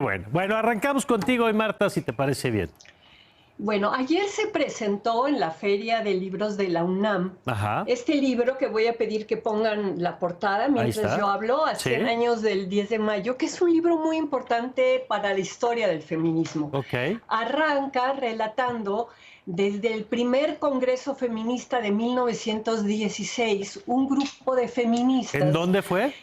Bueno, arrancamos contigo hoy, Marta, si te parece bien. Bueno, ayer se presentó en la Feria de Libros de la UNAM Ajá, este libro que voy a pedir que pongan la portada ahí mientras yo está. hablo, a 100 Sí, años del 10 de mayo, que es un libro muy importante para la historia del feminismo. ok. Arranca relatando desde el primer Congreso Feminista de 1916, un grupo de ¿En feministas dónde fue?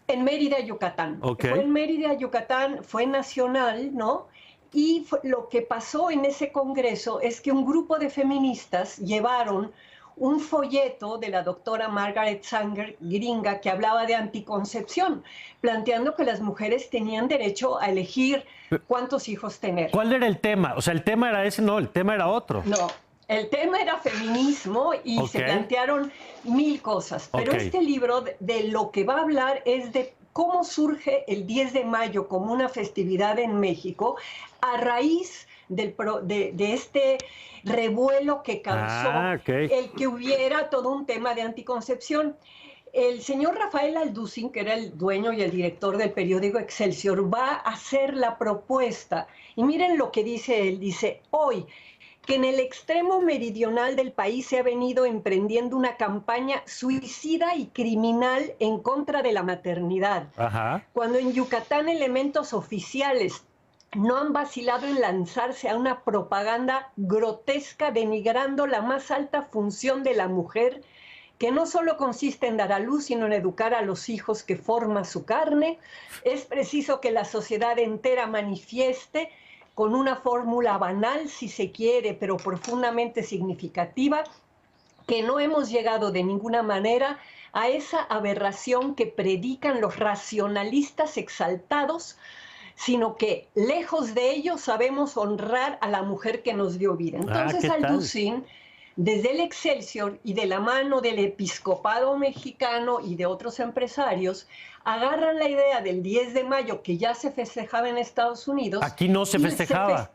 en Mérida, Yucatán. Ok. Fue en Mérida, Yucatán, fue nacional, ¿no? Y lo que pasó en ese congreso es que un grupo de feministas llevaron un folleto de la doctora Margaret Sanger, gringa, que hablaba de anticoncepción, planteando que las mujeres tenían derecho a elegir cuántos hijos tener. ¿Cuál era el tema? O sea, el tema era ese, no, el tema era otro. No, el tema era feminismo y Ok, se plantearon mil cosas, pero ok. este libro de lo que va a hablar es de cómo surge el 10 de mayo como una festividad en México a raíz de este revuelo que causó Ah, ok. el que hubiera todo un tema de anticoncepción. El señor Rafael Alducin, que era el dueño y el director del periódico Excelsior, va a hacer la propuesta. Y miren lo que dice él. Dice, hoy que en el extremo meridional del país se ha venido emprendiendo una campaña suicida y criminal en contra de la maternidad, Ajá. cuando en Yucatán elementos oficiales no han vacilado en lanzarse a una propaganda grotesca denigrando la más alta función de la mujer, que no solo consiste en dar a luz, sino en educar a los hijos que forma su carne. Es preciso que la sociedad entera manifieste con una fórmula banal, si se quiere, pero profundamente significativa, que no hemos llegado de ninguna manera a esa aberración que predican los racionalistas exaltados, sino que lejos de ello sabemos honrar a la mujer que nos dio vida. Ah, Entonces ¿qué tal? Alducin, desde el Excelsior y de la mano del episcopado mexicano y de otros empresarios, agarran la idea del 10 de mayo que ya se festejaba en Estados Unidos Aquí no se y festejaba.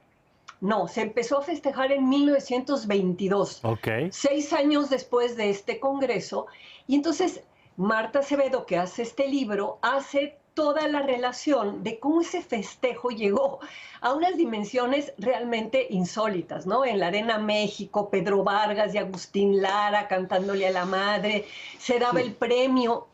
no, se empezó a festejar en 1922, Ok. 6 años después de este congreso. Y entonces Marta Acevedo, que hace este libro, hace toda la relación de cómo ese festejo llegó a unas dimensiones realmente insólitas, ¿no? En la Arena México, Pedro Vargas y Agustín Lara cantándole a la madre, se daba el premio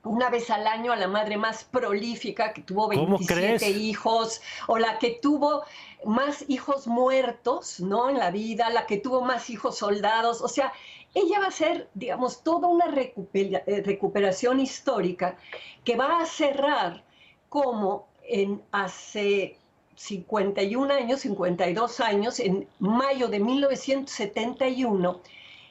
una vez al año a la madre más prolífica, que tuvo ¿Cómo 27 crees? hijos, o la que tuvo más hijos muertos, ¿no? En la vida, la que tuvo más hijos soldados. O sea, ella va a ser, digamos, toda una recuperación histórica que va a cerrar como en hace 51 años, 52 años, en mayo de 1971,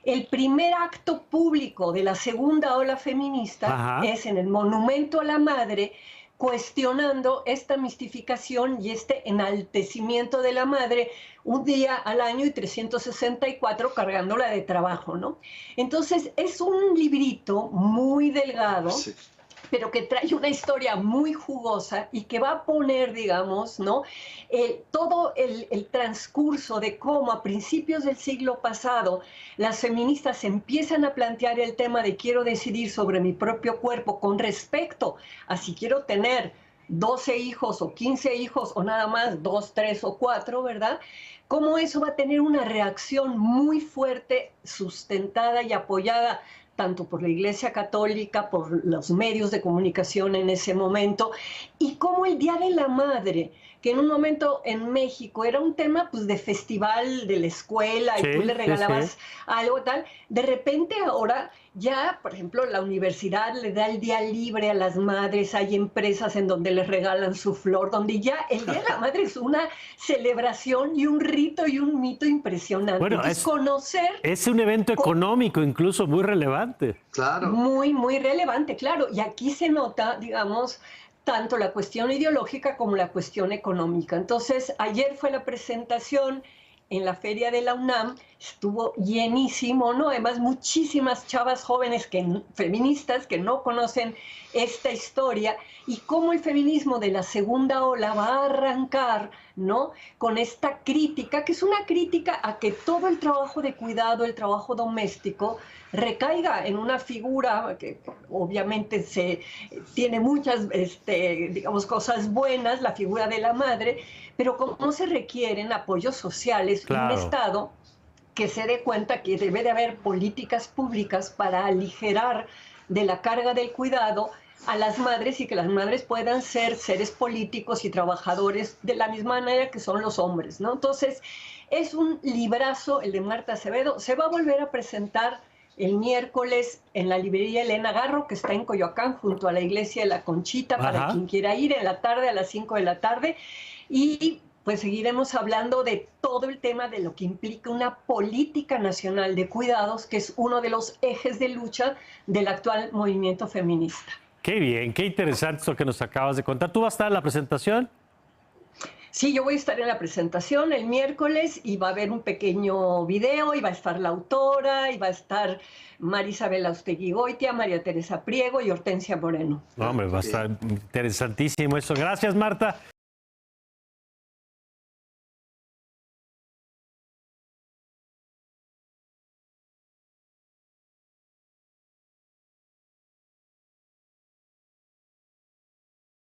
el primer acto público de la segunda ola feminista Ajá. es en el Monumento a la Madre, cuestionando esta mistificación y este enaltecimiento de la madre un día al año y 364 cargándola de trabajo, ¿no? Entonces es un librito muy delgado, sí, pero que trae una historia muy jugosa y que va a poner, digamos, ¿no? Todo el transcurso de cómo a principios del siglo pasado las feministas empiezan a plantear el tema de quiero decidir sobre mi propio cuerpo con respecto a si quiero tener 12 hijos o 15 hijos o nada más 2, 3 o 4, ¿verdad? Cómo eso va a tener una reacción muy fuerte, sustentada y apoyada tanto por la Iglesia Católica, por los medios de comunicación en ese momento, y cómo el Día de la Madre, que en un momento en México era un tema pues de festival de la escuela y tú Sí, le sí, sí. regalabas algo tal, de repente ahora ya, por ejemplo, la universidad le da el día libre a las madres, hay empresas en donde les regalan su flor, donde ya el Día de la Madre es una celebración y un rito y un mito impresionante. Bueno, Entonces, conocer es un evento económico incluso muy relevante. claro, muy, muy relevante, claro. Y aquí se nota, digamos, tanto la cuestión ideológica como la cuestión económica. Entonces, ayer fue la presentación en la feria de la UNAM, estuvo llenísimo, ¿no? Además, muchísimas chavas jóvenes feministas que no conocen esta historia y cómo el feminismo de la segunda ola va a arrancar, ¿no? Con esta crítica, que es una crítica a que todo el trabajo de cuidado, el trabajo doméstico, recaiga en una figura que obviamente tiene muchas, digamos, cosas buenas, la figura de la madre, pero como se requieren apoyos sociales y un Estado que se dé cuenta que debe de haber políticas públicas para aligerar de la carga del cuidado a las madres y que las madres puedan ser seres políticos y trabajadores de la misma manera que son los hombres, ¿no? Entonces, es un librazo el de Marta Acevedo. Se va a volver a presentar el miércoles en la librería Elena Garro, que está en Coyoacán, junto a la iglesia de la Conchita, para quien quiera ir, en la tarde, a las 5 de la tarde. Y pues seguiremos hablando de todo el tema de lo que implica una política nacional de cuidados, que es uno de los ejes de lucha del actual movimiento feminista. Qué bien, qué interesante esto que nos acabas de contar. ¿Tú vas a estar en la presentación? Sí, yo voy a estar en la presentación el miércoles y va a haber un pequeño video y va a estar la autora y va a estar Marisabel Austegui-Goitia, María Teresa Priego y Hortensia Moreno. No, hombre, va a estar interesantísimo eso. Gracias, Marta.